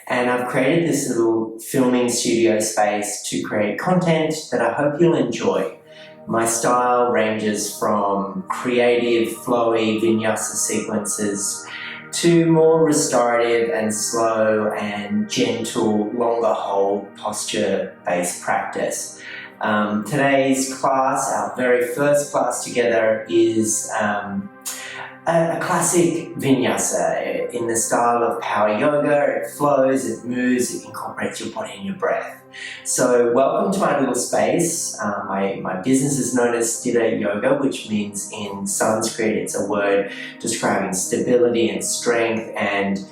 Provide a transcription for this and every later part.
and I've created this little filming studio space to create content that I hope you'll enjoy. My style ranges from creative, flowy Vinyasa sequences to more restorative and slow and gentle, longer hold posture-based practice. Today's class, our very first class together, is a classic Vinyasa in the style of power yoga. It flows, it moves, it incorporates your body and your breath. So welcome to my little space. My business is known as Sthira Yoga, which means in Sanskrit it's a word describing stability and strength and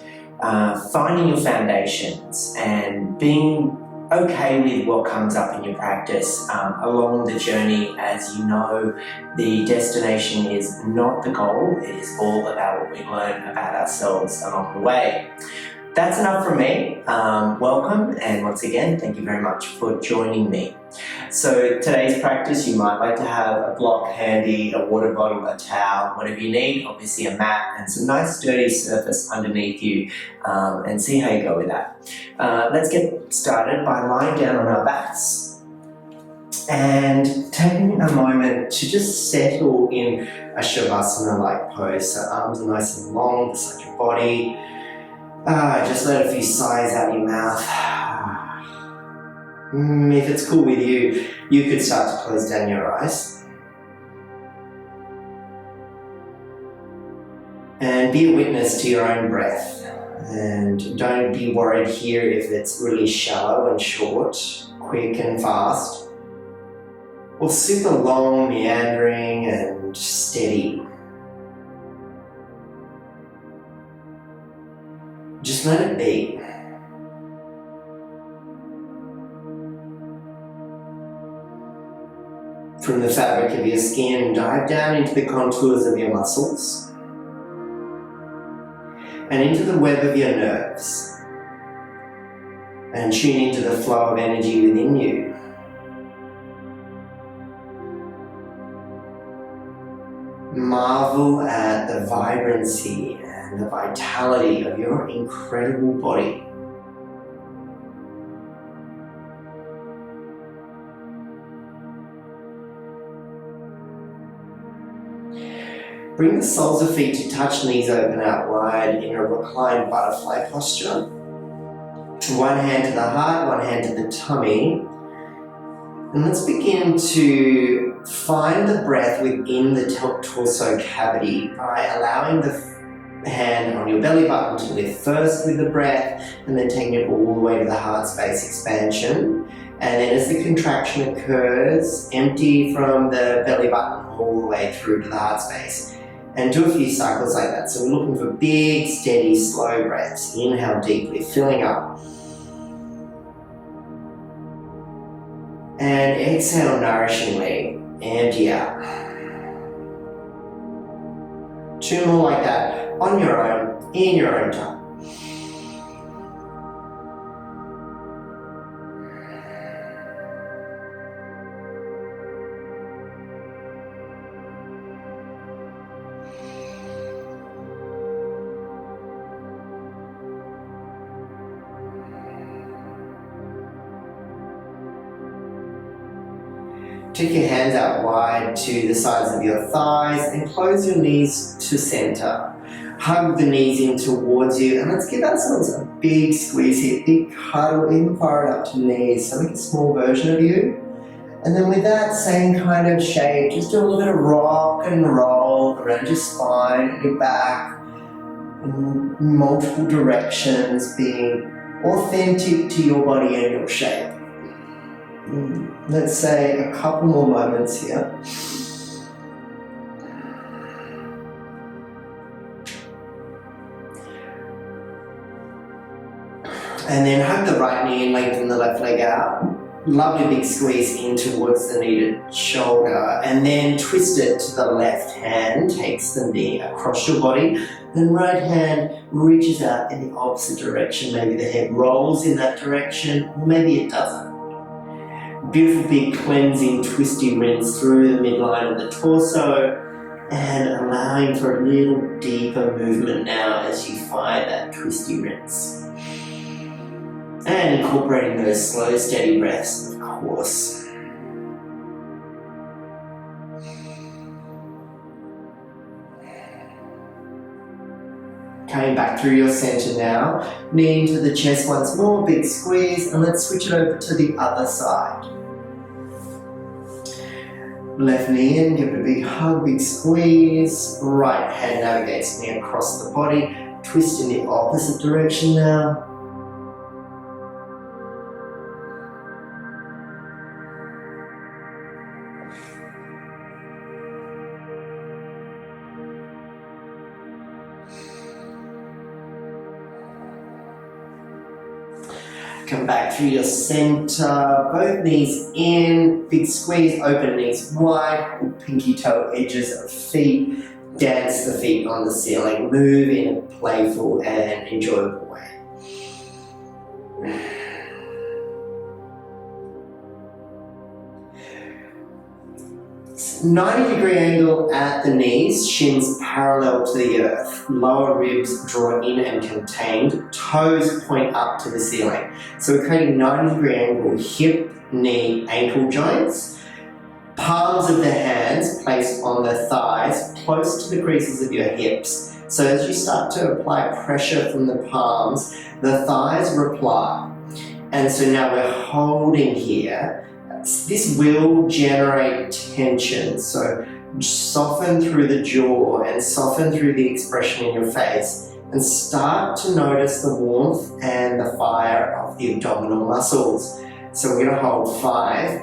finding your foundations and being okay with what comes up in your practice along the journey. As you know, the destination is not the goal. It is all about what we learn about ourselves along the way. That's enough from me. Welcome, and once again, thank you very much for joining me. So today's practice, you might like to have a block handy, a water bottle, a towel, whatever you need, obviously a mat and some nice sturdy surface underneath you, and see how you go with that. Let's get started by lying down on our backs and taking a moment to just settle in a Shavasana-like pose. So arms are nice and long, beside your body. Just let a few sighs out your mouth. If it's cool with you, you could start to close down your eyes. And be a witness to your own breath. And don't be worried here if it's really shallow and short, quick and fast, or super long, meandering and steady. Just let it be. From the fabric of your skin, dive down into the contours of your muscles and into the web of your nerves, and tune into the flow of energy within you. Marvel at the vibrancy and the vitality of your incredible body. Bring the soles of feet to touch, knees open out wide in a reclined butterfly posture. One hand to the heart, one hand to the tummy. And let's begin to find the breath within the torso cavity by allowing the hand on your belly button to lift first with the breath and then taking it all the way to the heart space expansion. And then as the contraction occurs, empty from the belly button all the way through to the heart space. And do a few cycles like that. So we're looking for big, steady, slow breaths. Inhale deeply, filling up. And exhale nourishingly, empty out. Two more like that, on your own, in your own time. Take your hands out wide to the sides of your thighs and close your knees to center. Hug the knees in towards you, and let's give ourselves a big squeeze here, big cuddle, even far up to knees. So make a small version of you. And then with that same kind of shape, just do a little bit of rock and roll around your spine and your back in multiple directions, being authentic to your body and your shape. Let's say a couple more moments here. And then hug the right knee and lengthen the left leg out. Lovely big squeeze in towards the needed shoulder, and then twist it to the left hand, takes the knee across your body, then right hand reaches out in the opposite direction. Maybe the head rolls in that direction, or maybe it doesn't. Beautiful big cleansing twisty rinse through the midline of the torso, and allowing for a little deeper movement now as you find that twisty rinse. And incorporating those slow, steady breaths, of course. Coming back through your center now, knee into the chest once more, big squeeze, and let's switch it over to the other side. Left knee in, give it a big hug, big squeeze. Right hand navigates me across the body, twist in the opposite direction now. Come back through your center, both knees in, big squeeze, open knees wide, pinky toe edges of feet, dance the feet on the ceiling, move in a playful and enjoyable way. 90-degree angle at the knees, shins parallel to the earth, lower ribs draw in and contained, toes point up to the ceiling. So we're creating 90-degree angle, hip, knee, ankle joints. Palms of the hands placed on the thighs, close to the creases of your hips. So as you start to apply pressure from the palms, the thighs reply. And so now we're holding here. This will generate tension, so soften through the jaw and soften through the expression in your face and start to notice the warmth and the fire of the abdominal muscles. So we're going to hold 5,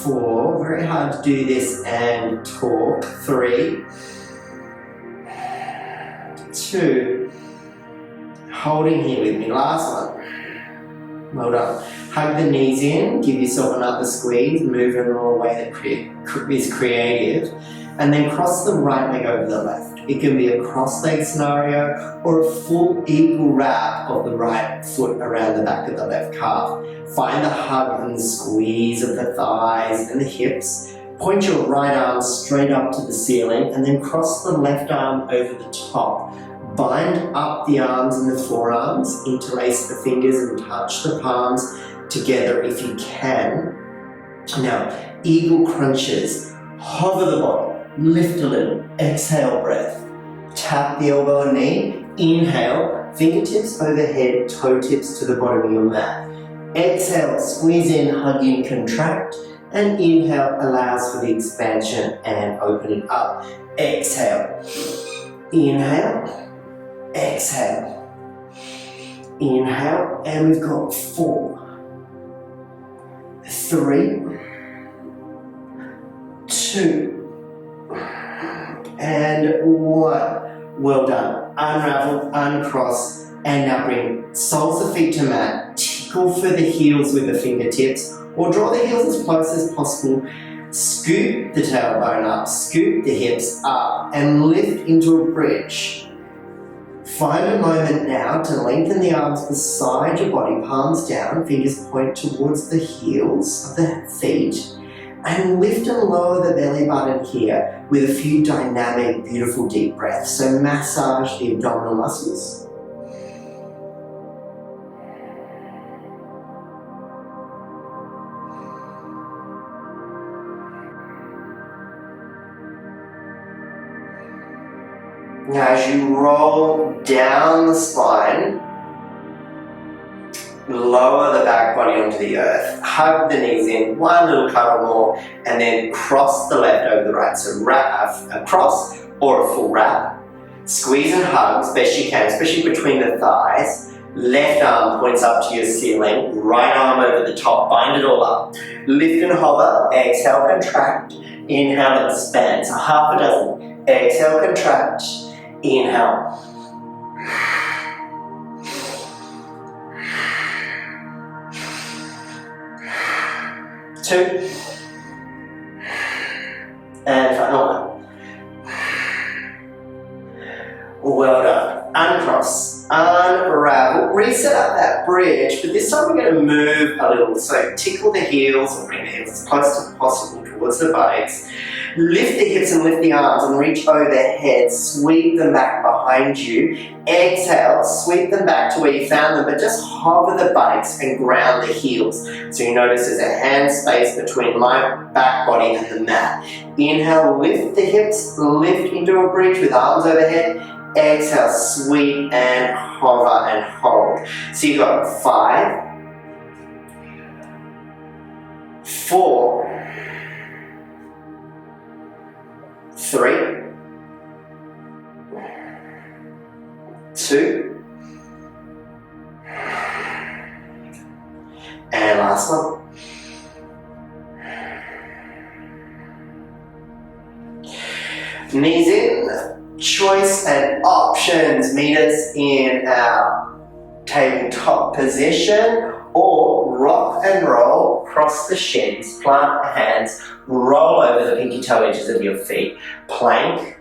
4, very hard to do this and talk, 3, 2, holding here with me, last one, well done. Hug the knees in, give yourself another squeeze, move in a way that is creative, and then cross the right leg over the left. It can be a cross leg scenario or a full equal wrap of the right foot around the back of the left calf. Find the hug and the squeeze of the thighs and the hips. Point your right arm straight up to the ceiling and then cross the left arm over the top. Bind up the arms and the forearms, interlace the fingers and touch the palms together if you can. Now, eagle crunches, hover the body, lift a little, exhale breath. Tap the elbow and knee, inhale, fingertips overhead, toe tips to the bottom of your mat. Exhale, squeeze in, hug in, contract, and inhale allows for the expansion and opening up. Exhale, inhale, exhale, inhale, and we've got 4, 3, 2, and 1. Well done. Unravel, uncross, and now bring soles of feet to mat. Tickle for the heels with the fingertips, or draw the heels as close as possible. Scoop the tailbone up, scoop the hips up, and lift into a bridge. Find a moment now to lengthen the arms beside your body, palms down, fingers point towards the heels of the feet, and lift and lower the belly button here with a few dynamic, beautiful deep breaths. So massage the abdominal muscles. Now as you roll down the spine, lower the back body onto the earth, hug the knees in, one little cuddle more, and then cross the left over the right. So wrap, a cross or a full wrap. Squeeze and hug as best you can, especially between the thighs. Left arm points up to your ceiling, right arm over the top, bind it all up. Lift and hover, exhale, contract, inhale, expand. So half a dozen, exhale, contract. Inhale. Two. And final one. Well done. Uncross, unravel, reset up that bridge, but this time we're going to move a little. So tickle the heels or bring the heels as close as possible towards the buttocks. Lift the hips and lift the arms and reach overhead. Sweep them back behind you. Exhale, sweep them back to where you found them, but just hover the buttocks and ground the heels. So you notice there's a hand space between my back body and the mat. Inhale, lift the hips, lift into a bridge with arms overhead. Exhale, sweep and hover and hold. So you've got 5, 4, 3, 2, and last one. Knees in, choice and options. Meet us in our tabletop position, or rock and roll, cross the shins, plant the hands, roll over the pinky toe edges of your feet. Plank,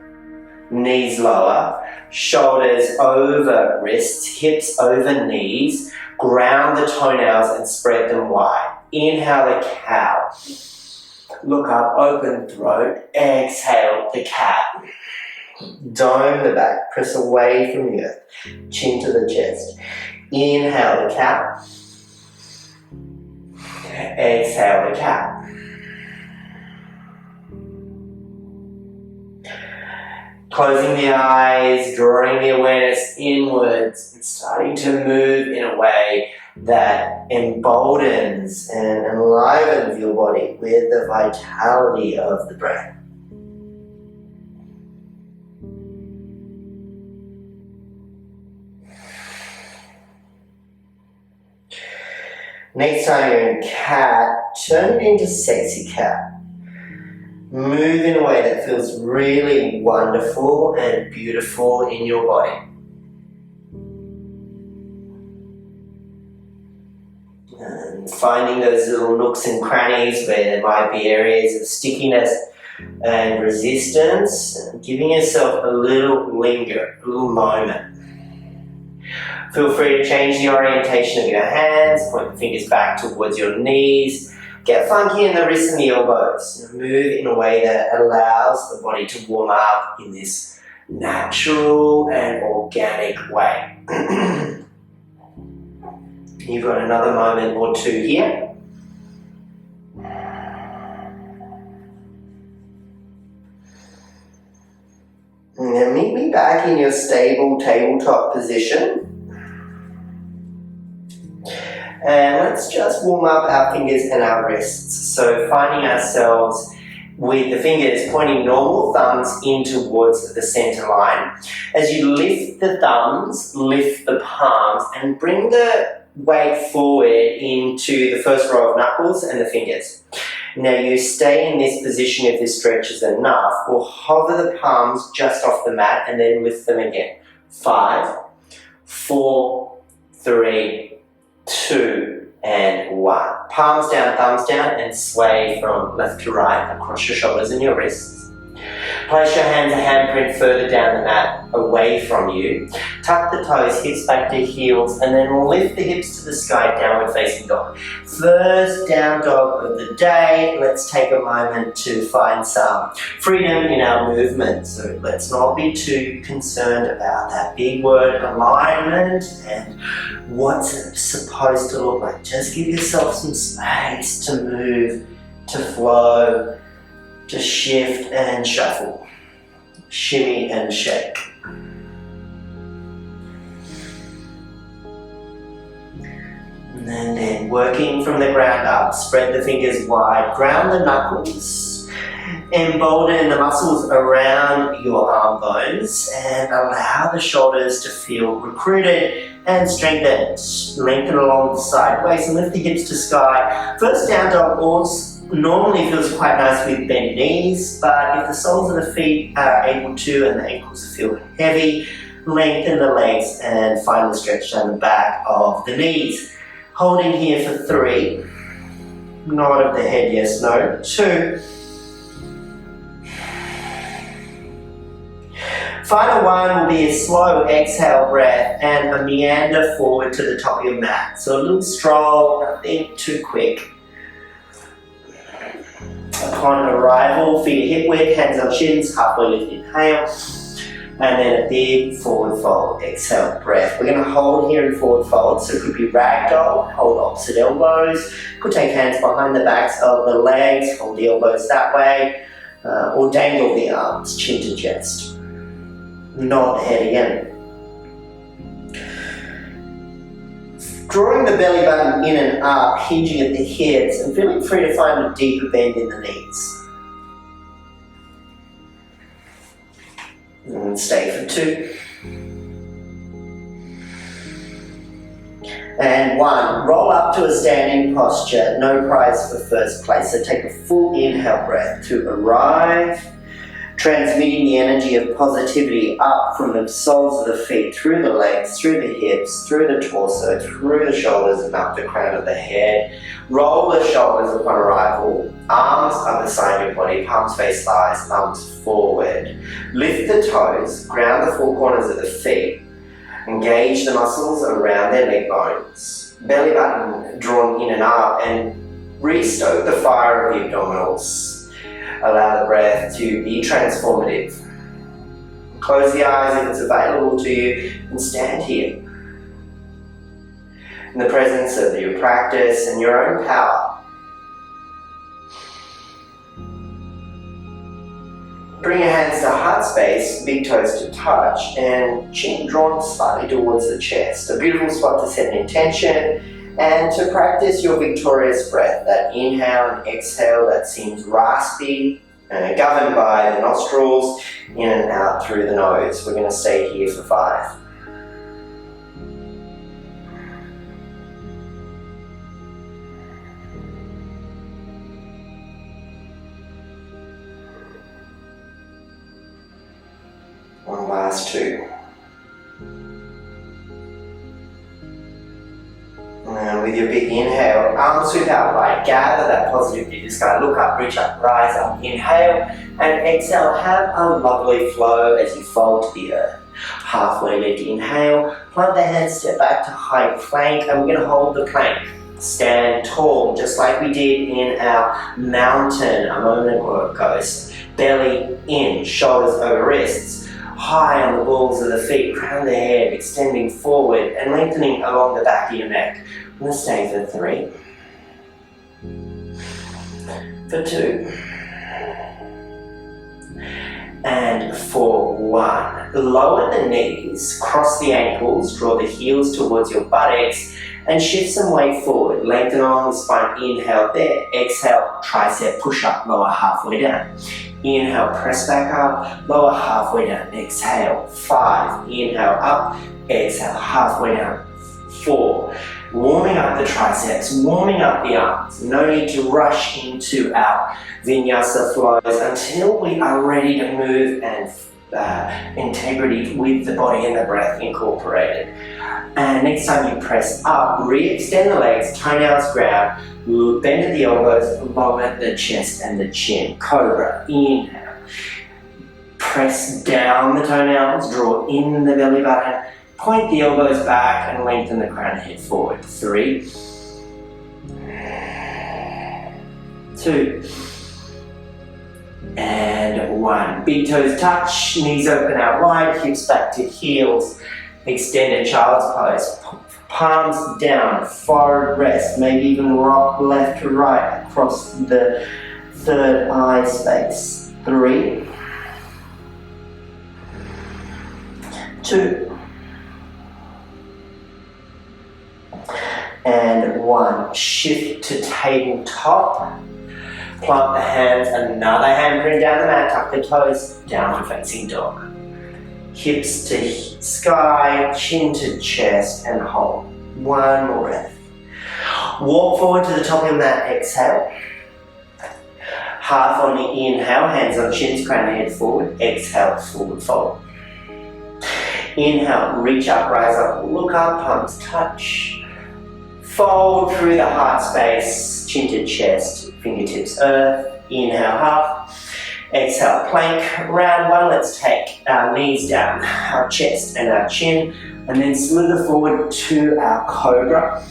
knees lower, shoulders over wrists, hips over knees. Ground the toenails and spread them wide. Inhale the cow. Look up, open throat. Exhale the cat. Dome the back, press away from the earth. Chin to the chest. Inhale the cat. Exhale the cat. Closing the eyes, drawing the awareness inwards, and starting to move in a way that emboldens and enlivens your body with the vitality of the breath. Next time you're in cat, turn it into sexy cat. Move in a way that feels really wonderful and beautiful in your body. And finding those little nooks and crannies where there might be areas of stickiness and resistance, and giving yourself a little linger, a little moment. Feel free to change the orientation of your hands, point the fingers back towards your knees. Get funky in the wrists and the elbows. Move in a way that allows the body to warm up in this natural and organic way. You've got another moment or two here. And then meet me back in your stable tabletop position. And let's just warm up our fingers and our wrists. So finding ourselves with the fingers pointing normal, thumbs in towards the center line. As you lift the thumbs, lift the palms, and bring the weight forward into the first row of knuckles and the fingers. Now you stay in this position if this stretches enough, or hover the palms just off the mat and then lift them again. 5, 4, 3, 2, and 1. Palms down, thumbs down, and sway from left to right across your shoulders and your wrists. Place your hands a handprint further down the mat away from you. Tuck the toes, hips back to heels, and then lift the hips to the sky, downward facing dog. First down dog of the day. Let's take a moment to find some freedom in our movement. So let's not be too concerned about that big word alignment and what's it supposed to look like. Just give yourself some space to move, to flow, to shift and shuffle, shimmy and shake. And then working from the ground up, spread the fingers wide, ground the knuckles, embolden the muscles around your arm bones, and allow the shoulders to feel recruited and strengthened. Lengthen along the sideways and lift the hips to sky. First down dog normally feels quite nice with bent knees, but if the soles of the feet are able to and the ankles feel heavy, lengthen the legs and finally stretch down the back of the knees. Holding here for 3, nod of the head, yes, no, 2. Final one will be a slow exhale breath and a meander forward to the top of your mat. So a little stroll, nothing too quick. Upon arrival, feet hip width, hands on shins, halfway lift, inhale. And then a big forward fold, exhale, breath. We're going to hold here in forward fold, so it could be ragdoll, hold opposite elbows, could take hands behind the backs of the legs, hold the elbows that way, or dangle the arms, chin to chest. Nod head again. Drawing the belly button in and up, hinging at the hips, and feeling free to find a deeper bend in the knees. And stay for 2. And 1. Roll up to a standing posture, no prize for first place. So take a full inhale breath to arrive, transmitting the energy of positivity up from the soles of the feet, through the legs, through the hips, through the torso, through the shoulders and up the crown of the head. Roll the shoulders upon arrival, arms other side of your body, palms face thighs, thumbs forward. Lift the toes, ground the 4 corners of the feet, engage the muscles around their leg bones. Belly button drawn in and up, and restoke the fire of the abdominals. Allow the breath to be transformative. Close the eyes if it's available to you, and stand here in the presence of your practice and your own power. Bring your hands to heart space, big toes to touch, and chin drawn slightly towards the chest. A beautiful spot to set an intention and to practice your victorious breath, that inhale and exhale that seems raspy, governed by the nostrils, in and out through the nose. We're going to stay here for 5. One last 2. And with your big inhale, arms sweep out wide, gather that positivity to the sky, look up, reach up, rise up, inhale, and exhale, have a lovely flow as you fold to the earth. Halfway lift, inhale, plant the hands, step back to high plank, and we're going to hold the plank. Stand tall, just like we did in our mountain a moment ago. Belly in, shoulders over wrists, high on the balls of the feet, crown the head, extending forward and lengthening along the back of your neck. I'm going to stay for 3. For 2. And for 1. Lower the knees, cross the ankles, draw the heels towards your buttocks, and shift some weight forward. Lengthen along the spine, inhale there. Exhale, tricep push up, lower halfway down. Inhale, press back up, lower halfway down. Exhale, 5. Inhale up, exhale, halfway down. 4. Warming up the triceps, warming up the arms. No need to rush into our Vinyasa flows until we are ready to move and integrity with the body and the breath incorporated. And next time you press up, re-extend the legs, toenails ground, bend at the elbows, lower the chest and the chin. Cobra, inhale. Press down the toenails, draw in the belly button, point the elbows back and lengthen the crown head forward. 3, 2, and 1. Big toes touch, knees open out wide, hips back to heels. Extended child's pose. Palms down, forward rest, maybe even rock left to right across the third eye space. 3, 2, and 1. Shift to tabletop. Plant the hands, another hand bring down the mat, tuck the toes, downward facing dog. Hips to sky, chin to chest, and hold. 1 more breath. Walk forward to the top of the mat, exhale. Half on the inhale, hands on shins, crown head forward. Exhale, forward fold. Inhale, reach up, rise up, look up, palms touch. Fold through the heart space, chin to chest, fingertips earth. Inhale, half. Exhale, plank, round 1. Let's take our knees down, our chest and our chin, and then slither forward to our cobra.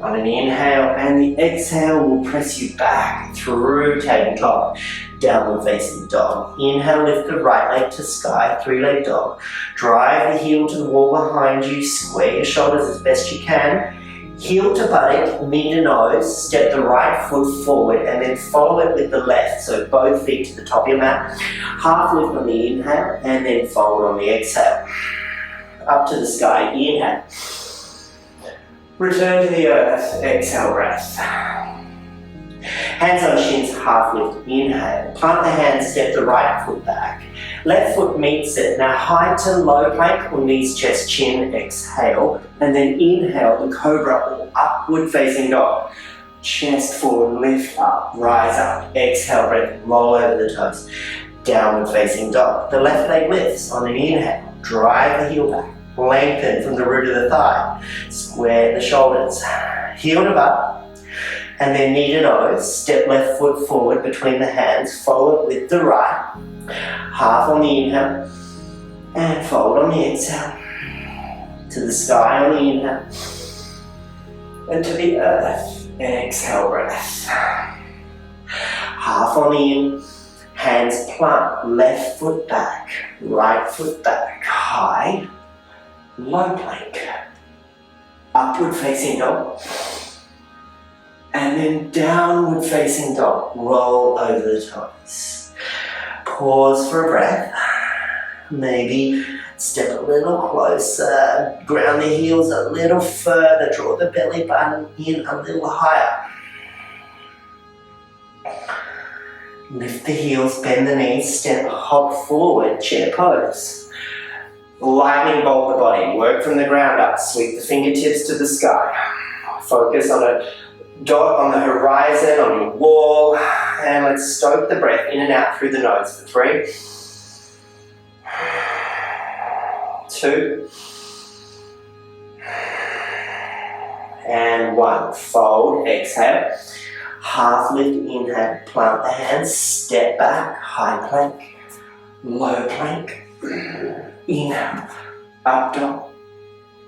on an inhale, and the exhale will press you back through tabletop, downward facing dog. Inhale, lift the right leg to sky, three-leg dog. Drive the heel to the wall behind you, square your shoulders as best you can. Heel to buttock, knee to nose, step the right foot forward and then follow it with the left, so both feet to the top of your mat. Half lift on the inhale and then fold on the exhale. Up to the sky, inhale. Return to the earth, exhale breath. Hands on shins, half lift, inhale. Plant the hands, step the right foot back. Left foot meets it. Now high to low plank or knees, chest, chin, exhale. And then inhale, the cobra or upward facing dog. Chest forward, lift up, rise up. Exhale, breath, roll over the toes. Downward facing dog. The left leg lifts on an inhale. Drive the heel back. Lengthen from the root of the thigh. Square the shoulders. Heel to butt. And then knee to nose. Step left foot forward between the hands. Follow it with the right. Half on the inhale. And fold on the exhale. To the sky on the inhale. And to the earth. Exhale breath. Half on the in. Hands plant. Left foot back. Right foot back. High. Low plank, upward facing dog, and then downward facing dog, roll over the toes. Pause for a breath, maybe step a little closer, ground the heels a little further, draw the belly button in a little higher. Lift the heels, bend the knees, step, hop forward, chair pose. Lightning bolt the body, work from the ground up, sweep the fingertips to the sky. Focus on a dot on the horizon, on your wall, and let's stoke the breath in and out through the nose for 3, 2, and 1. Fold, exhale. Half lift, inhale, plant the hands, step back, high plank, low plank. Inhale, up dog.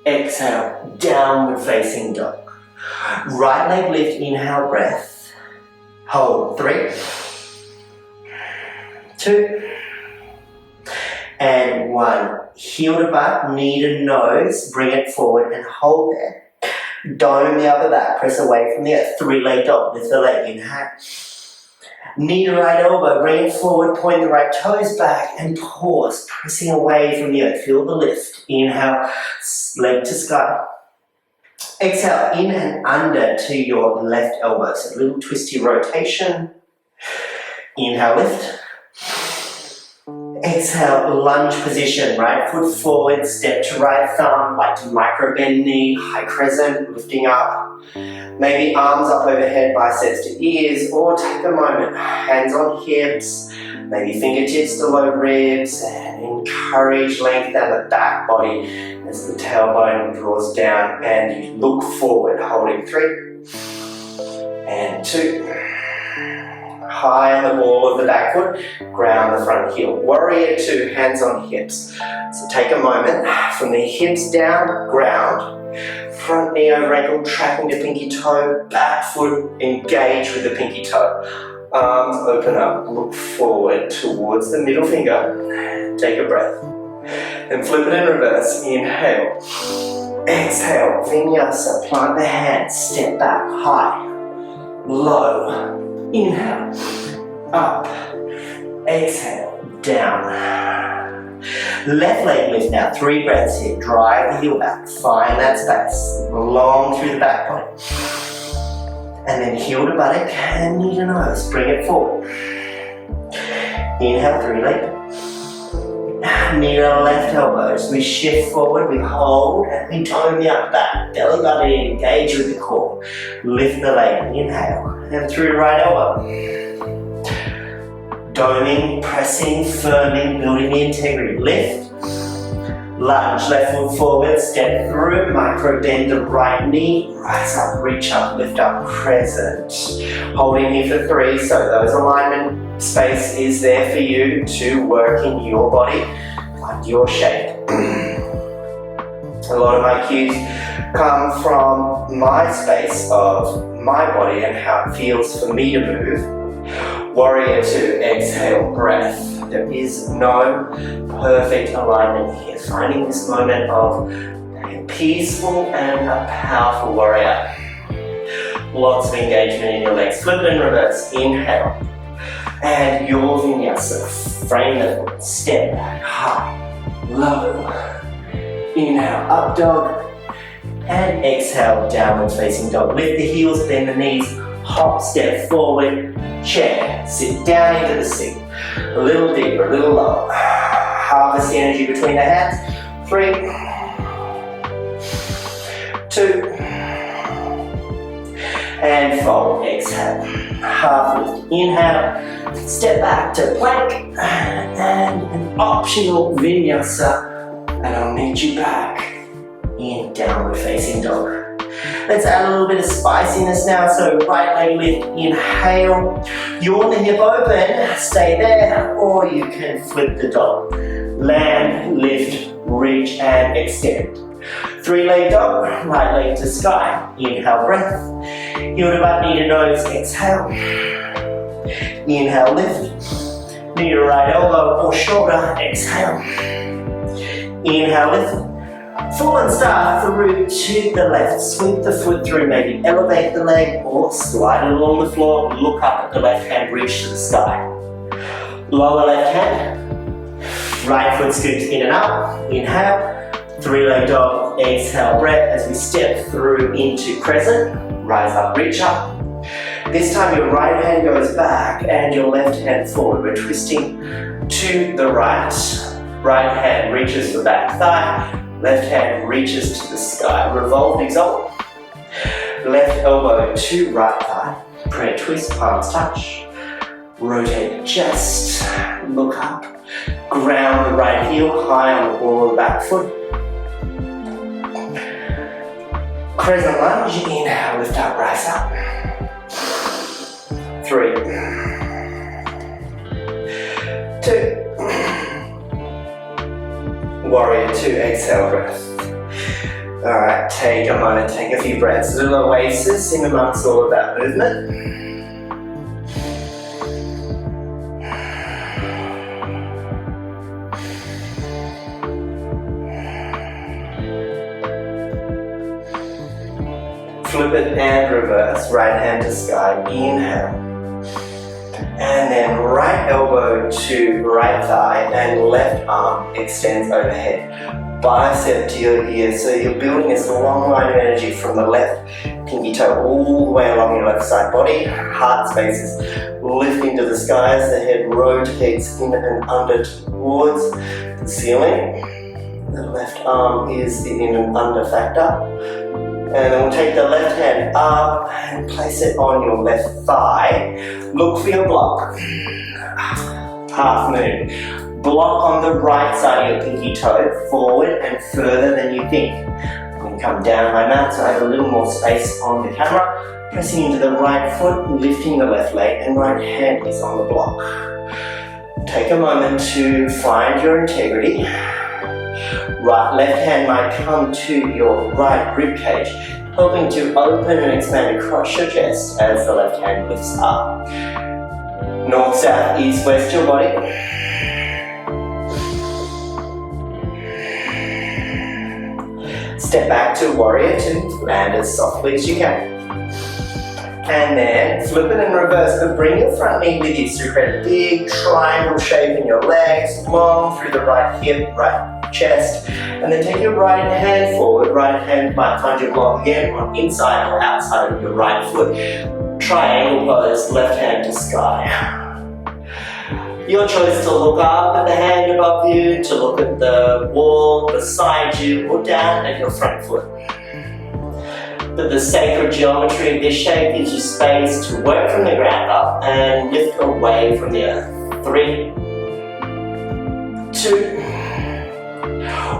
Exhale, downward facing dog. Right leg lift, inhale, breath. Hold, 3, 2, and 1. Heel to butt, knee to nose, bring it forward and hold there. Dome the upper back, press away from the earth. 3-leg dog, lift the leg, inhale. Knee to right elbow, bring it forward, point the right toes back and pause, pressing away from the earth. Feel the lift. Inhale, leg to sky. Exhale, in and under to your left elbow. So a little twisty rotation. Inhale, lift. Exhale, lunge position. Right foot forward, step to right thumb, like to micro bend knee, high crescent, lifting up. Maybe arms up overhead, biceps to ears, or take a moment, hands on hips, maybe fingertips to low ribs, and encourage length down the back body as the tailbone draws down and you look forward, holding 3, and 2. High on the wall of the back foot, ground the front heel. Warrior 2, hands on hips. So take a moment, from the hips down, ground. Front knee over ankle, tracking the pinky toe, back foot engage with the pinky toe. Arms open up, look forward towards the middle finger. Take a breath. Then flip it in reverse. Inhale. Exhale. Vinyasa. Plant the hands. Step back. High. Low. Inhale. Up. Exhale. Down. Left leg lift now, 3 breaths here. Drive the heel back, find that space. Long through the back body. And then heel to buttock and knee to nose. Bring it forward. Inhale, 3-leg. Knee to left elbow. As we shift forward, we hold and we dome the upper back. Belly button engage with the core. Lift the leg, inhale. And through the right elbow. Doming, pressing, firming, building the integrity. Lift, lunge, left foot forward, step through, micro bend the right knee, rise up, reach up, lift up, crescent. Holding here for 3, so those alignment space is there for you to work in your body, find your shape. A lot of my cues come from my space of my body and how it feels for me to move. Warrior two, exhale, breath. There is no perfect alignment here. Finding this moment of a peaceful and a powerful warrior. Lots of engagement in your legs. Flip and reverse. Inhale. And your vinyasa. Frame the foot. Step back. High. Low. Inhale. Up dog. And exhale. Downward facing dog. Lift the heels, bend the knees. Hop, step forward. Chair. Sit down into the seat. A little deeper, a little lower. Harvest the energy between the hands. 3, 2, and fold. Exhale. Half lift. Inhale. Step back to plank. And an optional vinyasa. And I'll meet you back in downward facing dog. Let's add a little bit of spiciness now. So right leg lift, inhale. You want the hip open, stay there, or you can flip the dog. Land, lift, reach and extend. 3-leg dog, right leg to sky. Inhale, breath. Heel to butt, knee to nose, exhale. Inhale, lift. Knee to right elbow or shoulder, exhale. Inhale, lift. Full and start through to the left. Sweep the foot through, maybe elevate the leg or slide it along the floor. Look up at the left hand, reach to the sky. Lower left hand. Right foot scoops in and up. Inhale. 3-leg dog. Exhale, breath as we step through into crescent. Rise up, reach up. This time your right hand goes back and your left hand forward. We're twisting to the right. Right hand reaches for back thigh. Left hand reaches to the sky. Revolve, exalt. Left elbow to right thigh. Prayer twist, palms touch. Rotate the chest. Look up. Ground the right heel high on the ball of the back foot. Crescent lunge. Inhale, lift up, rise up. 3, 2. Warrior two, exhale, breath. Alright, take a moment, take a few breaths. Little oasis in amongst all of that movement. Flip it and reverse. Right hand to sky. Inhale. And then right elbow to right thigh and left arm extends overhead. Bicep to your ear, so you're building this long line of energy from the left pinky toe all the way along your left side body. Heart space is lifting to the sky as the head rotates in and under towards the ceiling. The left arm is the in and under factor. And then we'll take the left hand up and place it on your left thigh. Look for your block. Half moon. Block on the right side of your pinky toe, forward and further than you think. I'm going to come down my mat so I have a little more space on the camera. Pressing into the right foot, lifting the left leg, and right hand is on the block. Take a moment to find your integrity. Left hand might come to your right rib cage, helping to open and expand across your chest as the left hand lifts up. North, south, east, west your body. Step back to warrior two, land as softly as you can. And then flip it in reverse, but bring your front knee with you. So you create a big triangle shape in your legs, long through the right hip, right chest, and then take your right hand forward. Right hand might find your block again on inside or outside of your right foot. Triangle pose, left hand to sky. Your choice to look up at the hand above you, to look at the wall beside you, or down at your front foot. But the sacred geometry of this shape gives you space to work from the ground up and lift away from the earth. 3, 2,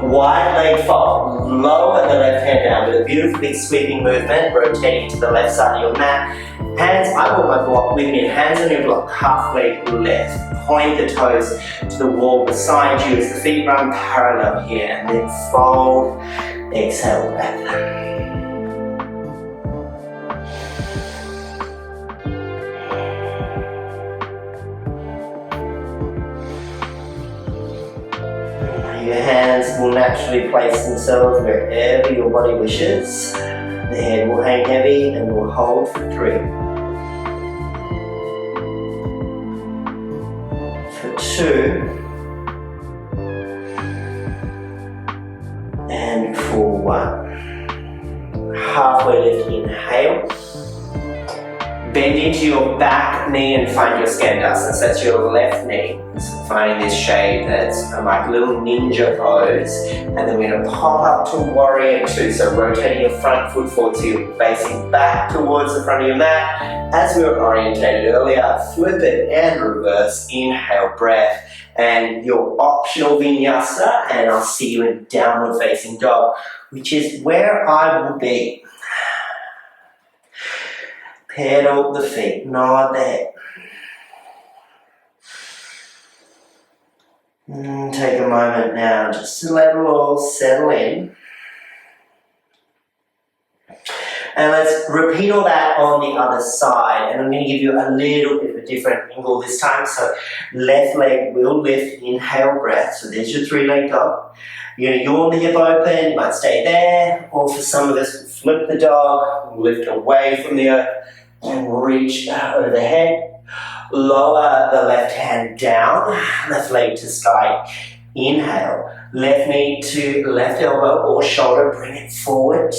wide leg fold. Lower the left hand down with a beautiful big sweeping movement, rotating to the left side of your mat. Hands, I want my block with me, hands on your block, halfway left. Point the toes to the wall beside you as the feet run parallel here, and then fold, exhale, breath. naturally place themselves wherever your body wishes. The head will hang heavy and we'll hold for 3. For 2. And for 1. Halfway lift, inhale. Bend into your back knee and find your Skandasana. So that's your left knee. So finding this shape that's like a little ninja pose. And then we're going to pop up to Warrior 2. So rotating your front foot forward so you're facing back towards the front of your mat. As we were orientated earlier, flip it and reverse. Inhale, breath. And your optional Vinyasa. And I'll see you in downward facing dog, which is where I will be. Pedal the feet, nod the head. Take a moment now just to let it all settle in. And let's repeat all that on the other side. And I'm going to give you a little bit of a different angle this time. So left leg will lift, inhale, breath. So there's your 3-leg dog. You're going to yawn the hip open, you might stay there. Or for some of us, we'll flip the dog, we'll lift away from the earth. And reach overhead. Lower the left hand down, left leg to sky. Inhale, left knee to left elbow or shoulder, bring it forward.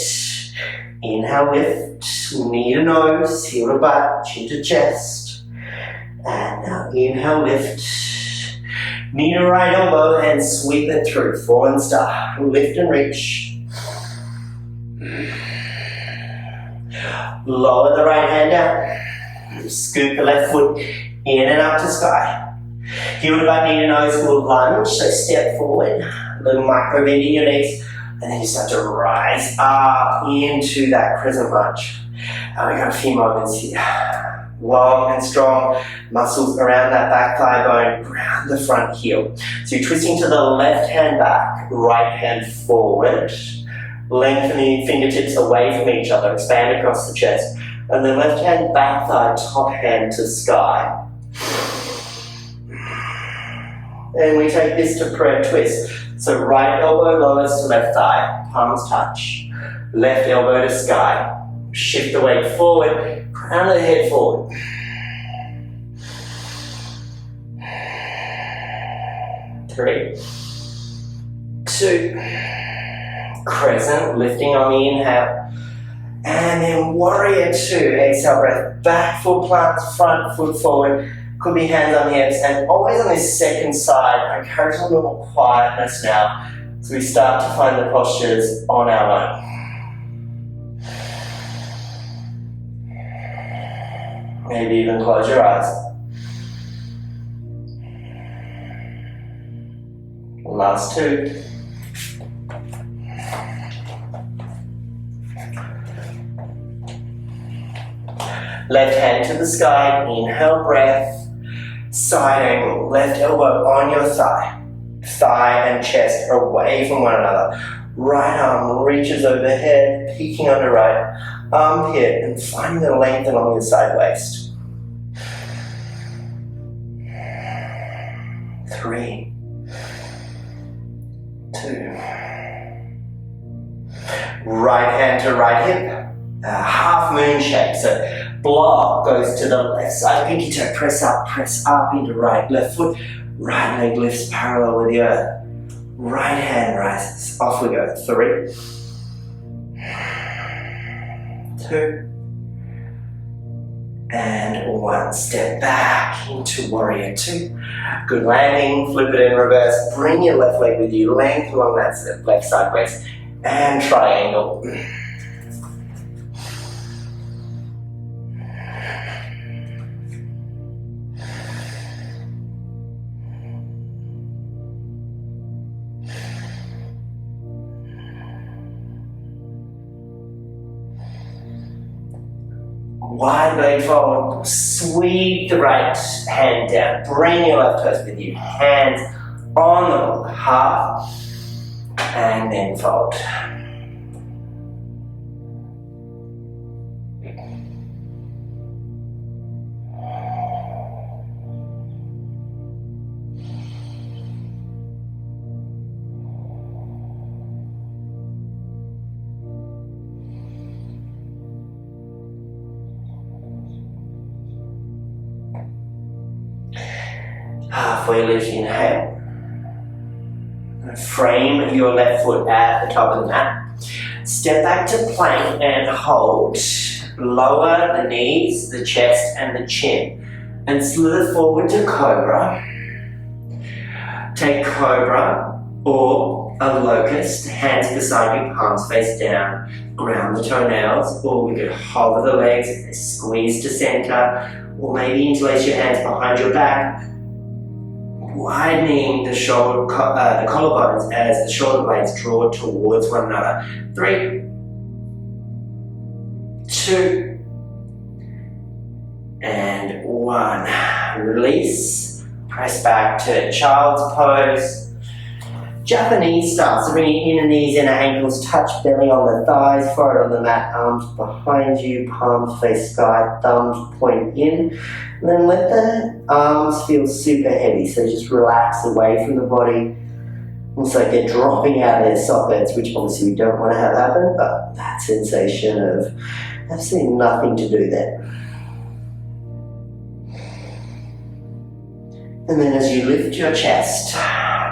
Inhale, lift, knee to nose, heel to butt, chin to chest. And now inhale, lift, knee to right elbow and sweep it through. Fallen star, lift and reach. Lower the right hand down. Scoop the left foot in and up to sky. Heel to butt, knee to nose will lunge. So step forward. A little micro bend in your knees. And then you start to rise up into that crescent lunge. And we got a few moments here. Long and strong muscles around that back thigh bone, around the front heel. So you're twisting to the left hand back, right hand forward. Lengthening fingertips away from each other, expand across the chest. And then left hand back thigh, top hand to sky. And we take this to prayer twist. So right elbow lowers to left thigh, palms touch. Left elbow to sky. Shift the weight forward, crown of the head forward. Three, 2, crescent, lifting on the inhale. And then Warrior 2, exhale, breath, back foot plants, front foot forward. Could be hands on hips, and always on this second side, I encourage a little more quietness now as we start to find the postures on our own. Maybe even close your eyes. Last 2. Left hand to the sky, inhale, breath, side angle, left elbow on your thigh. Thigh and chest away from one another. Right arm reaches overhead, peeking under right armpit and finding the length along your side waist. 3, 2. Right hand to right hip. Half moon shape, so block goes to the left side, pinky toe, press up into right, left foot, right leg lifts parallel with the earth, right hand rises, off we go, 3, 2, and 1, step back into Warrior 2, good landing, flip it in reverse, bring your left leg with you, length along that left side waist, and triangle. Wide leg forward, sweep the right hand down, bring your left toes with you, hands on the hook, half, and then fold. Before you lift, inhale. Frame your left foot at the top of the mat. Step back to plank and hold. Lower the knees, the chest and the chin. And slither forward to cobra. Take cobra or a locust, hands beside you, palms face down. Ground the toenails, or we could hover the legs, squeeze to center, or maybe interlace your hands behind your back, widening the collarbones as the shoulder blades draw towards one another. 3, 2, and 1. Release, press back to child's pose. Japanese style, so bring your inner knees, inner ankles, touch belly on the thighs, forehead on the mat, arms behind you, palms face sky, thumbs point in. And then let the arms feel super heavy, so just relax away from the body. It's like they're dropping out of their sockets, which obviously we don't want to have happen, but that sensation of absolutely nothing to do there. And then as you lift your chest,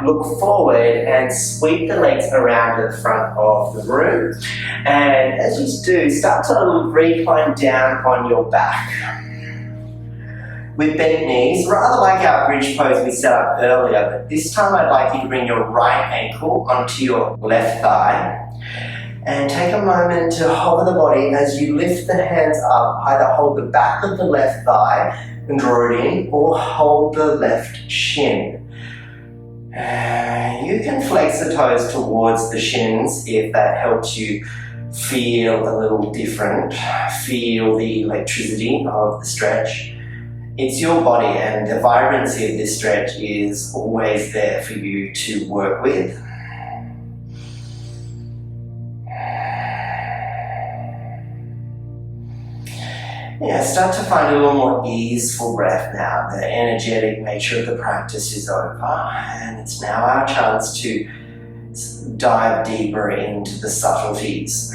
look forward and sweep the legs around to the front of the room. And as you do, start to recline down on your back. With bent knees, rather like our bridge pose we set up earlier, but this time I'd like you to bring your right ankle onto your left thigh. And take a moment to hover the body as you lift the hands up. Either hold the back of the left thigh and draw it in, or hold the left shin. You can flex the toes towards the shins if that helps you feel a little different, feel the electricity of the stretch. It's your body, and the vibrancy of this stretch is always there for you to work with. Yeah, start to find a little more easeful breath now. The energetic nature of the practice is over, and it's now our chance to dive deeper into the subtleties.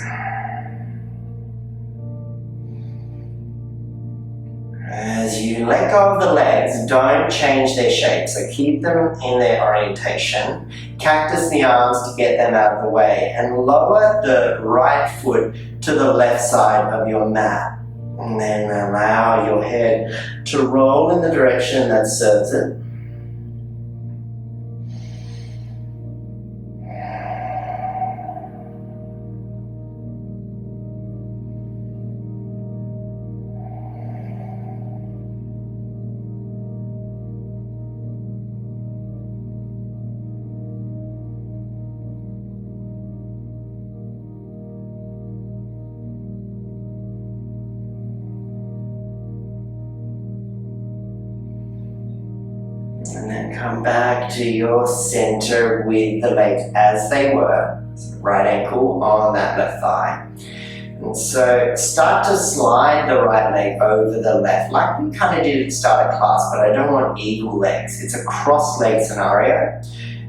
As you let go of the legs, don't change their shape, so keep them in their orientation. Cactus the arms to get them out of the way, and lower the right foot to the left side of your mat. And then allow your head to roll in the direction that serves it. And then come back to your center with the legs as they were. So right ankle on that left thigh. And so start to slide the right leg over the left, like we kind of did at the start of class, but I don't want eagle legs. It's a cross-leg scenario.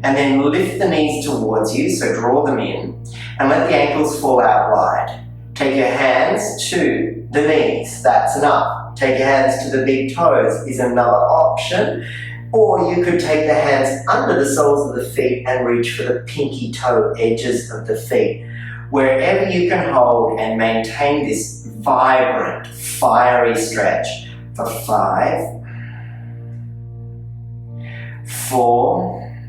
And then lift the knees towards you, so draw them in, and let the ankles fall out wide. Take your hands to the knees, that's enough. Take your hands to the big toes is another option. Or you could take the hands under the soles of the feet and reach for the pinky toe edges of the feet. Wherever you can hold and maintain this vibrant, fiery stretch for 5, 4,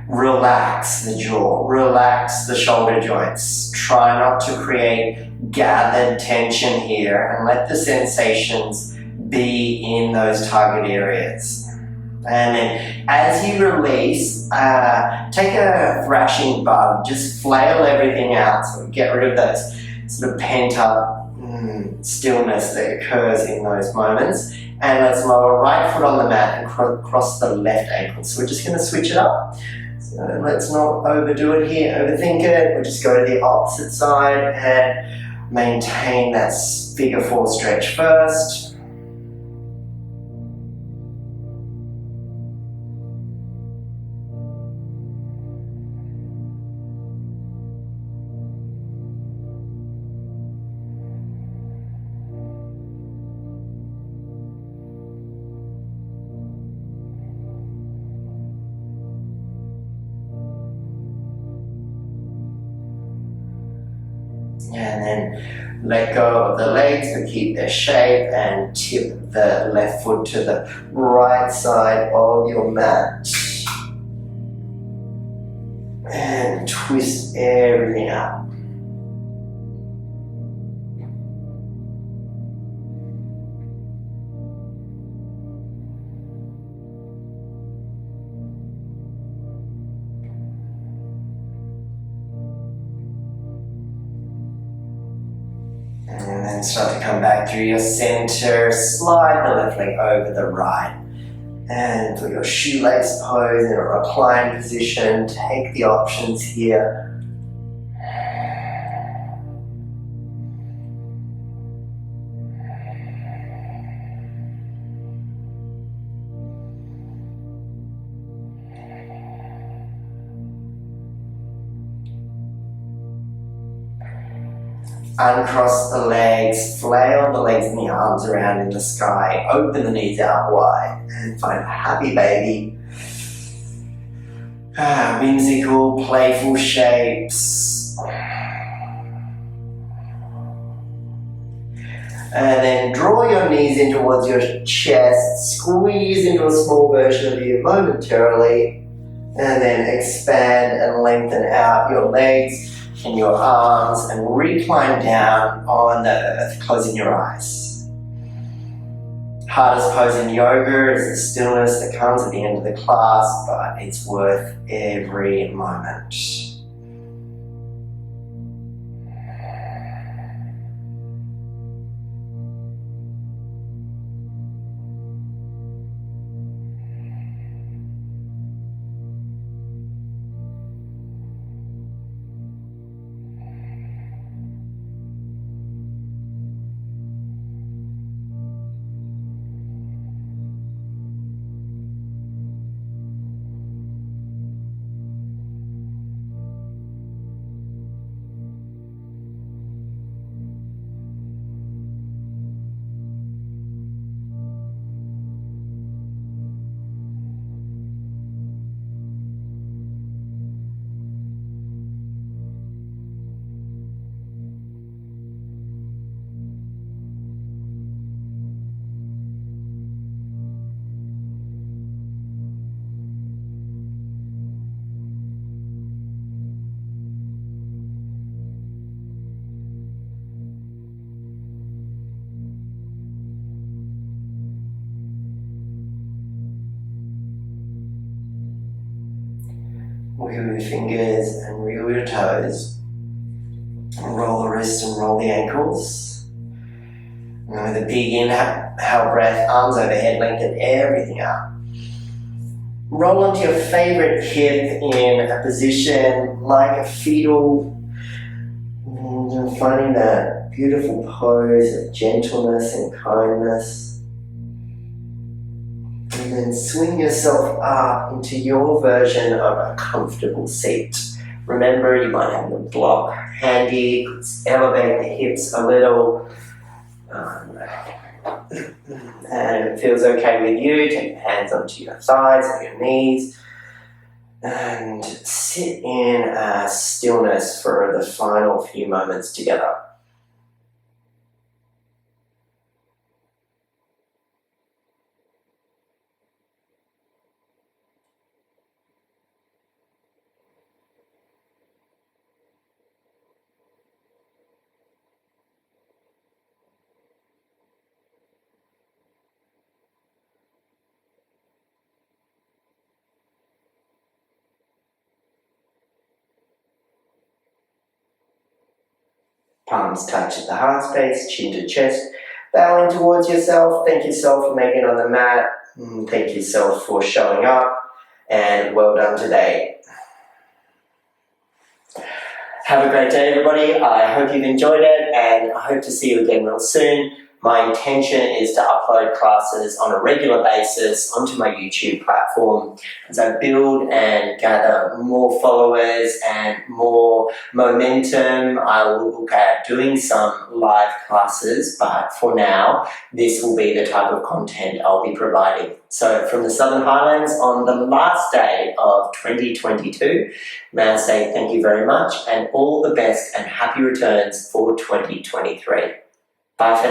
relax the jaw, relax the shoulder joints. Try not to create gathered tension here, and let the sensations be in those target areas. And then as you release, take a thrashing bug, just flail everything out, so get rid of those sort of pent up stillness that occurs in those moments. And let's lower right foot on the mat and cross the left ankle. So we're just going to switch it up. So let's not overdo it here, overthink it. We'll just go to the opposite side and maintain that figure 4 stretch first. And then let go of the legs, but keep their shape, and tip the left foot to the right side of your mat. And twist everything up. And then start to come back through your center, slide the left leg over the right. And for your shoelace pose in a reclined position, take the options here. Uncross the legs, flail the legs and the arms around in the sky, open the knees out wide, and find a happy baby. Whimsical, playful shapes. And then draw your knees in towards your chest, squeeze into a small version of you momentarily, and then expand and lengthen out your legs and your arms and recline down on the earth, closing your eyes. Hardest pose in yoga is the stillness that comes at the end of the class, but it's worth every moment. Wiggle your fingers and wiggle your toes. And roll the wrists and roll the ankles. And with a big inhale breath, arms overhead, lengthen everything up. Roll onto your favorite hip in a position like a fetal. And finding that beautiful pose of gentleness and kindness. And then swing yourself up into your version of a comfortable seat. Remember, you might have your block handy. Elevate the hips a little. And if it feels okay with you, take your hands onto your thighs or your knees. And sit in stillness for the final few moments together. Palms touch at the heart space, chin to chest, bowing towards yourself. Thank yourself for making it on the mat. Thank yourself for showing up, and well done today. Have a great day, everybody. I hope you've enjoyed it, and I hope to see you again real soon. My intention is to upload classes on a regular basis onto my YouTube platform. As I build and gather more followers and more momentum, I will look at doing some live classes, but for now, this will be the type of content I'll be providing. So from the Southern Highlands on the last day of 2022, may I say thank you very much and all the best and happy returns for 2023. Bye for now.